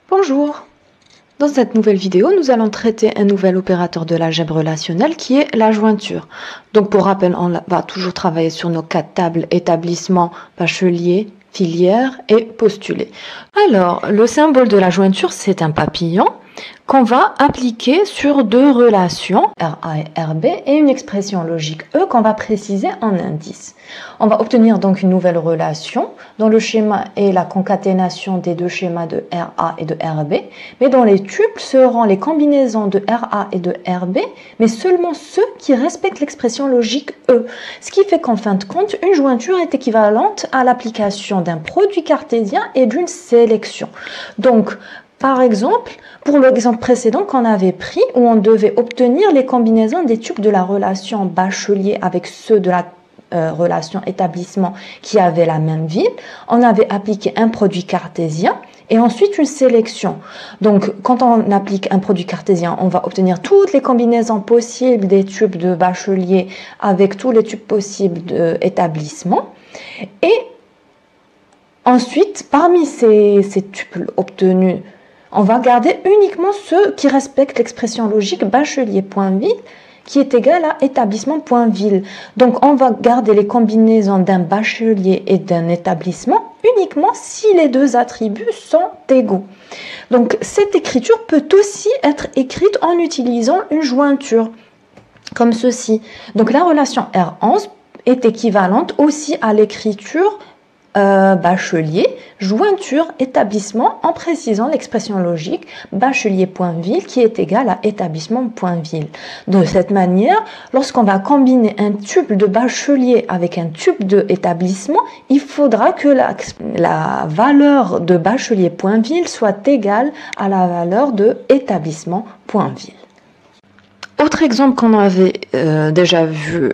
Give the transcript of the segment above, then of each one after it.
Bonjour! Dans cette nouvelle vidéo, nous allons traiter un nouvel opérateur de l'algèbre relationnelle qui est la jointure. Donc pour rappel, on va toujours travailler sur nos 4 tables: établissement, bachelier, filière et postulé. Alors, le symbole de la jointure, c'est un papillon qu'on va appliquer sur deux relations, RA et RB, et une expression logique E qu'on va préciser en indice. On va obtenir donc une nouvelle relation dont le schéma est la concaténation des deux schémas de RA et de RB, mais dont les tuples seront les combinaisons de RA et de RB, mais seulement ceux qui respectent l'expression logique E. Ce qui fait qu'en fin de compte, une jointure est équivalente à l'application d'un produit cartésien et d'une sélection. Donc, par exemple, pour l'exemple précédent qu'on avait pris, où on devait obtenir les combinaisons des tuples de la relation bachelier avec ceux de la relation établissement qui avaient la même ville, on avait appliqué un produit cartésien et ensuite une sélection. Donc, quand on applique un produit cartésien, on va obtenir toutes les combinaisons possibles des tubes de bachelier avec tous les tubes possibles d'établissement. Et ensuite, parmi ces tuples obtenus, on va garder uniquement ceux qui respectent l'expression logique bachelier.ville qui est égal à établissement.ville. Donc, on va garder les combinaisons d'un bachelier et d'un établissement uniquement si les deux attributs sont égaux. Donc, cette écriture peut aussi être écrite en utilisant une jointure, comme ceci. Donc, la relation R11 est équivalente aussi à l'écriture bachelier, jointure, établissement, en précisant l'expression logique bachelier.ville qui est égal à établissement.ville. De cette manière, lorsqu'on va combiner un tuple de bachelier avec un tuple d'établissement, il faudra que la valeur de bachelier.ville soit égale à la valeur de établissement.ville. Autre exemple qu'on avait déjà vu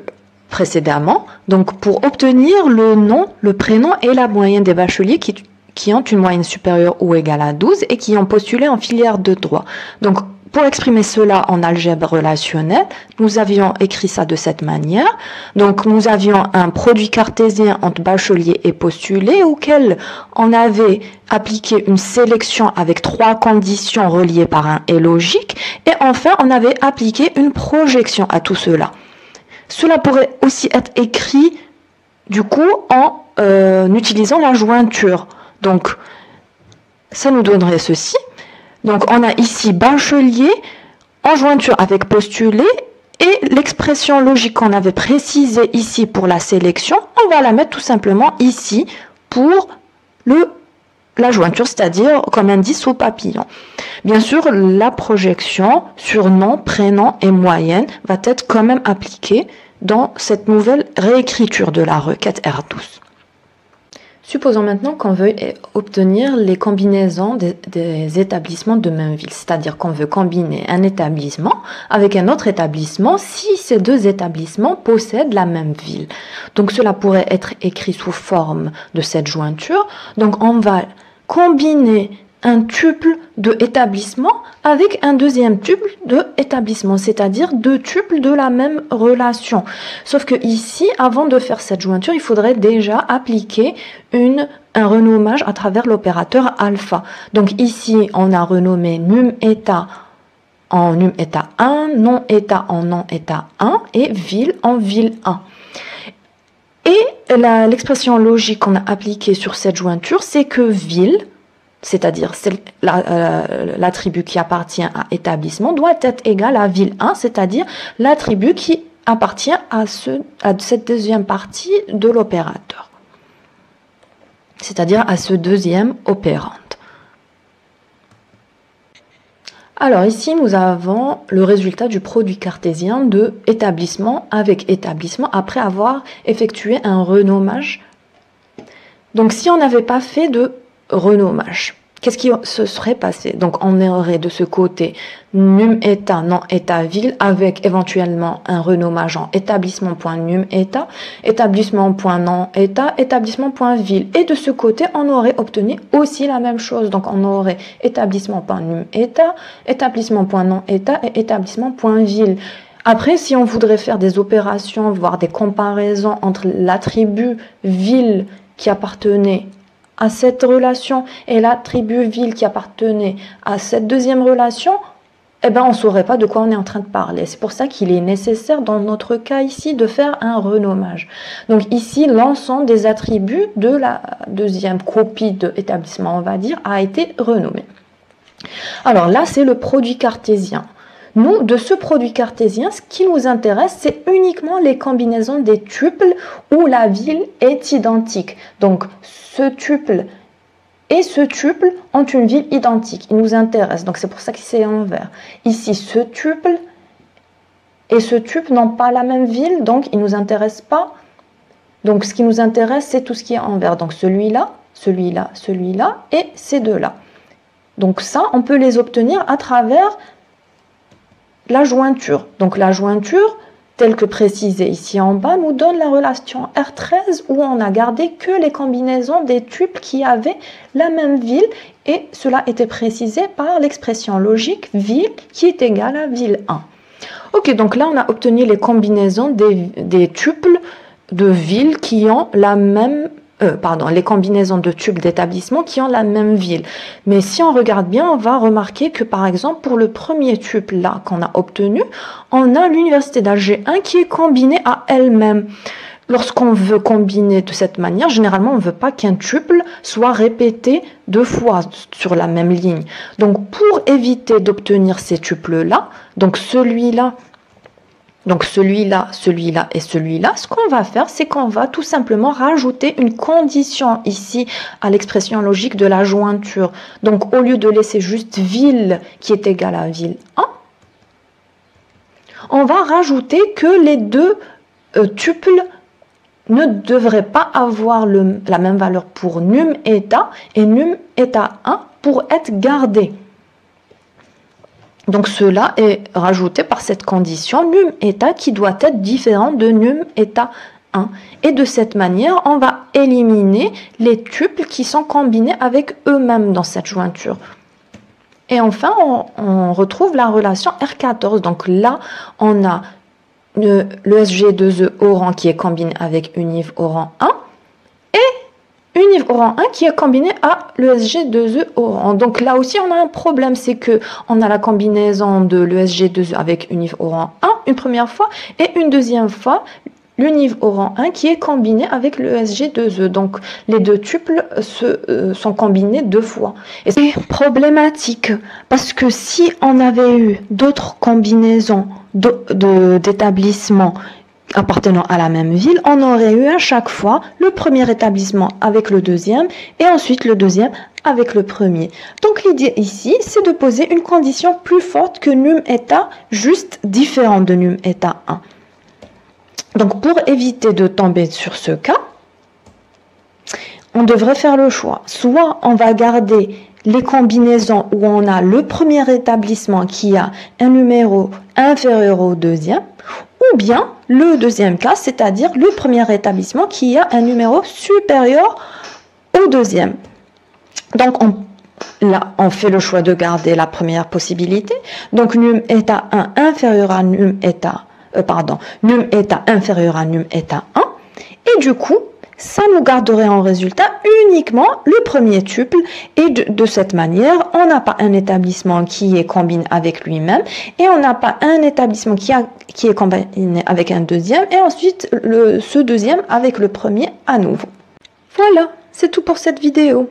précédemment, donc pour obtenir le nom, le prénom et la moyenne des bacheliers qui ont une moyenne supérieure ou égale à 12 et qui ont postulé en filière de droit. Donc pour exprimer cela en algèbre relationnelle, nous avions écrit ça de cette manière. Donc nous avions un produit cartésien entre bachelier et postulé auquel on avait appliqué une sélection avec 3 conditions reliées par un et logique, et enfin on avait appliqué une projection à tout cela. Cela pourrait aussi être écrit, du coup, en utilisant la jointure. Donc, ça nous donnerait ceci. Donc, on a ici bachelier en jointure avec postulé, et l'expression logique qu'on avait précisée ici pour la sélection, on va la mettre tout simplement ici pour la jointure, c'est-à-dire comme indice au papillon. Bien sûr, la projection sur nom, prénom et moyenne va être quand même appliquée dans cette nouvelle réécriture de la requête R12. Supposons maintenant qu'on veut obtenir les combinaisons des établissements de même ville, c'est-à-dire qu'on veut combiner un établissement avec un autre établissement si ces deux établissements possèdent la même ville. Donc cela pourrait être écrit sous forme de cette jointure. Donc on va combiner un tuple de établissement avec un deuxième tuple de établissement, c'est-à-dire deux tuples de la même relation. Sauf que ici, avant de faire cette jointure, il faudrait déjà appliquer un renommage à travers l'opérateur alpha. Donc ici, on a renommé num état en num état 1, non état en non état 1 et ville en ville 1. Et l'expression logique qu'on a appliquée sur cette jointure, c'est que ville, c'est-à-dire l'attribut qui appartient à établissement, doit être égal à ville 1, c'est-à-dire l'attribut qui appartient à cette deuxième partie de l'opérateur, c'est-à-dire à ce deuxième opérande. Alors ici, nous avons le résultat du produit cartésien de établissement avec établissement après avoir effectué un renommage. Donc si on n'avait pas fait de renommage, qu'est-ce qui se serait passé? Donc on aurait de ce côté num état, non état ville, avec éventuellement un renommage en établissement.num état, établissement.non état, établissement.ville. Et de ce côté, on aurait obtenu aussi la même chose. Donc on aurait établissement.num état, établissement.non état et établissement.ville. Après, si on voudrait faire des opérations, voire des comparaisons entre l'attribut ville qui appartenait à cette relation et l'attribut ville qui appartenait à cette deuxième relation, eh ben, on ne saurait pas de quoi on est en train de parler. C'est pour ça qu'il est nécessaire, dans notre cas ici, de faire un renommage. Donc ici, l'ensemble des attributs de la deuxième copie de établissement, on va dire, a été renommé. Alors là, c'est le produit cartésien. Nous, de ce produit cartésien, ce qui nous intéresse, c'est uniquement les combinaisons des tuples où la ville est identique. Donc, ce tuple et ce tuple ont une ville identique. Il nous intéresse. Donc, c'est pour ça que c'est en vert. Ici, ce tuple et ce tuple n'ont pas la même ville, donc ils ne nous intéressent pas. Donc, ce qui nous intéresse, c'est tout ce qui est en vert. Donc, celui-là, celui-là, celui-là et ces deux-là. Donc, ça, on peut les obtenir à travers la jointure. Donc, la jointure, telle que précisée ici en bas, nous donne la relation R13 où on a gardé que les combinaisons des tuples qui avaient la même ville et cela était précisé par l'expression logique ville qui est égale à ville 1. Ok, donc là on a obtenu les combinaisons des tuples de villes qui ont la même les combinaisons de tuples d'établissement qui ont la même ville. Mais si on regarde bien, on va remarquer que par exemple, pour le premier tuple là qu'on a obtenu, on a l'université d'Alger 1 qui est combinée à elle-même. Lorsqu'on veut combiner de cette manière, généralement, on ne veut pas qu'un tuple soit répété 2 fois sur la même ligne. Donc, pour éviter d'obtenir ces tuples-là, donc celui-là, celui-là et celui-là, ce qu'on va faire, c'est qu'on va tout simplement rajouter une condition ici à l'expression logique de la jointure. Donc, au lieu de laisser juste ville qui est égale à ville 1, on va rajouter que les deux tuples ne devraient pas avoir la même valeur pour num eta et num eta 1 pour être gardés. Donc cela est rajouté par cette condition num eta qui doit être différent de num eta 1. Et de cette manière, on va éliminer les tuples qui sont combinés avec eux-mêmes dans cette jointure. Et enfin, on retrouve la relation R14. Donc là, on a le SG2E au rang qui est combiné avec univ au rang 1 et univ au rang 1 qui est combiné à l'ESG2E au rang. Donc là aussi, on a un problème, c'est que on a la combinaison de l'ESG2E avec univ au rang 1 une première fois et une deuxième fois l'univ au rang 1 qui est combiné avec le SG2E. Donc, les deux tuples sont combinés 2 fois. Et c'est problématique parce que si on avait eu d'autres combinaisons d'établissements appartenant à la même ville, on aurait eu à chaque fois le premier établissement avec le deuxième et ensuite le deuxième avec le premier. Donc l'idée ici, c'est de poser une condition plus forte que num eta, juste différente de num eta 1. Donc pour éviter de tomber sur ce cas, on devrait faire le choix. Soit on va garder les combinaisons où on a le premier établissement qui a un numéro inférieur au deuxième, ou bien le deuxième cas, c'est-à-dire le premier établissement qui a un numéro supérieur au deuxième. Donc là, on fait le choix de garder la première possibilité. Donc num eta 1 inférieur à num eta, num eta inférieur à num eta 1. Et du coup, ça nous garderait en résultat uniquement le premier tuple. Et de cette manière, on n'a pas un établissement qui est combiné avec lui-même. Et on n'a pas un établissement qui est combiné avec un deuxième. Et ensuite, ce deuxième avec le premier à nouveau. Voilà, c'est tout pour cette vidéo.